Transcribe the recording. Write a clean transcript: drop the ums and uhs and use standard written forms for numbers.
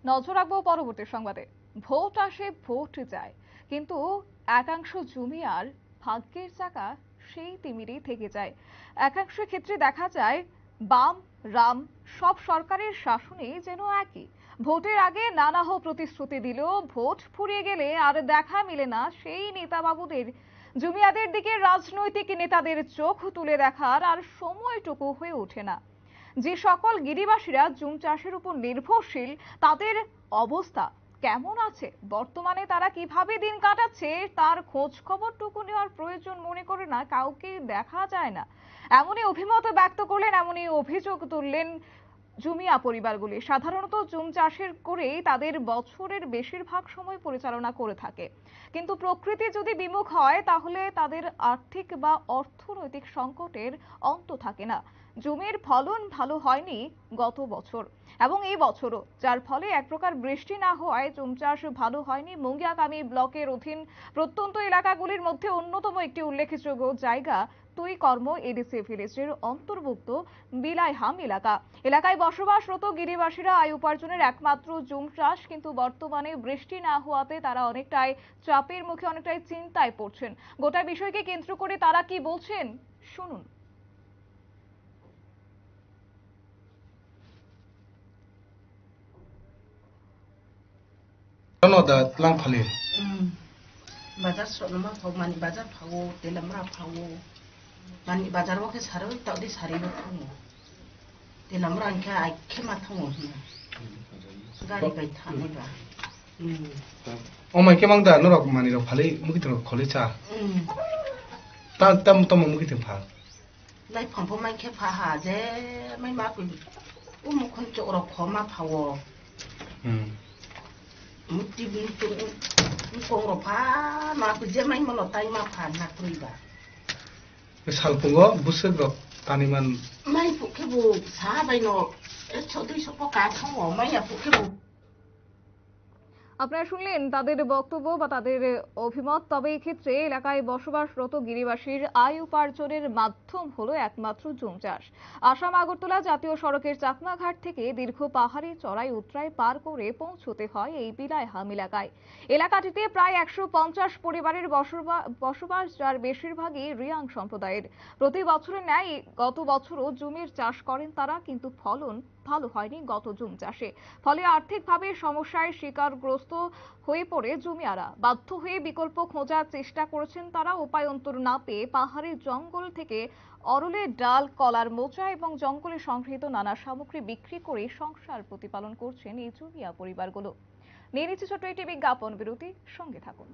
নজর রাখবো পরবর্তী সংবাদে। ভোট আসে ভোট যায়, কিন্তু একাংশ জমিয়ার ভাগ্যের চাকা সেই তিমিরেই থেকে যায়। একাংশ ক্ষেত্রে দেখা যায় বাম রাম সব সরকারের শাসনে যেন একই। ভোটের আগে নানাহ প্রতিশ্রুতি দিলেও ভোট ফুরিয়ে গেলে আর দেখা মেলে না সেই নেতাবাবুদের। জমিয়াদের দিকে রাজনৈতিক নেতাদের চোখ তুলে দেখার আর সময়টুকু হয়ে ওঠে না। যে সকল গিরিবাসীরা জুম চাষের উপর নির্ভরশীল, তাদের অবস্থা কেমন আছে, বর্তমানে তারা কিভাবে দিন কাটাচ্ছে, তার খোঁজ খবরটুকু নেওয়ার প্রয়োজন মনে করে না কাউকে দেখা যায় না। এমনই অভিমত ব্যক্ত করলেন, এমনই অভিযোগ তুললেন জুমিয়া পরিবারগুলি। সাধারণত জুম চাষের করেই তাদের বছরের বেশিরভাগ সময় পরিচালনা করে থাকে, কিন্তু প্রকৃতি যদি বিমুখ হয় তাহলে তাদের আর্থিক বা অর্থনৈতিক সংকটের অন্ত থাকে না। জমির ফলন ভালো হয়নি গত বছর এবং এই বছরও, যার ফলে এক প্রকার বৃষ্টি না হওয়ায় জুম চাষ ভালো হয়নি। মুঙ্গিয়াকামি ব্লকের অধীন প্রত্যন্ত এলাকাগুলির মধ্যে অন্যতম একটি উল্লেখযোগ্য জায়গা তুই কর্ম এডিসি ভিলেজের অন্তর্ভুক্ত বিলাইহাম এলাকা। এলাকায় বসবাসরত গিরিবাসীরা আয় উপার্জনের একমাত্র জুম চাষ, কিন্তু বর্তমানে বৃষ্টি না হওয়াতে তারা অনেকটাই চাপের মুখে, অনেকটাই চিন্তায় পড়ছেন। গোটা বিষয়কে কেন্দ্র করে তারা কি বলছেন শুনুন। da tlang phali bazar so nama phau mani bazar phau telamra phau mani bazar wa ke saro ta di sari ba phau telamra anka ai ke ma thau gari bai thane ba omai ke mang da no rok mani rok phali mugi tro khole cha ta tam mugi te pha lai phom phom mai ke pha ha je mai ma ku kon cho ro kho ma phau muti bintu kong ro pha ma ku je mai ma lo tai ma pha na krui ba sal pungo busuk rok taniman mai pu ke bu sa bai no e cho dui so po ka thong o mai ya pu ke bu। আপনারা শুনলেন তাদের বক্তব্য বা তাদের অভিমত। তবে এই ক্ষেত্রে এলাকায় বসবাসরত গিরিবাসীর আয় উপার্জনের মাধ্যম হলো একমাত্র জুম চাষ। আসাম আগরতলা জাতীয় সড়কের চাকমাঘাট থেকে দীর্ঘ পাহাড়ি চড়াই উৎরাই পার করে পৌঁছতে হয় এই বিলাইহাম এলাকায়। এলাকাটিতে প্রায় 150 পরিবারের বসবাস, যার বেশিরভাগই রিয়াং সম্প্রদায়ের। প্রতি বছরের ন্যায় গত বছরও জমির চাষ করেন তারা, কিন্তু ফলন ভালো হয়নি গত জুম চাষে। ফলে আর্থিকভাবে সমস্যায় শিকারগ্রস্ত হয়ে পড়ে জমিয়ারা। বাধ্য হয়ে বিকল্প খোঁজার চেষ্টা করেছেন তারা। উপায়ন্তর না পেয়ে পাহাড়ি জঙ্গল থেকে অরলের ডাল, কলার মোচা এবং জঙ্গলে সংগৃহীত নানা সামগ্রী বিক্রি করে সংসার প্রতিপালন করছেন এই জমিয়া পরিবারগুলো। নিয়ে নিচ্ছে ছোট্ট একটি বিজ্ঞাপন বিরতি, সঙ্গে থাকুন।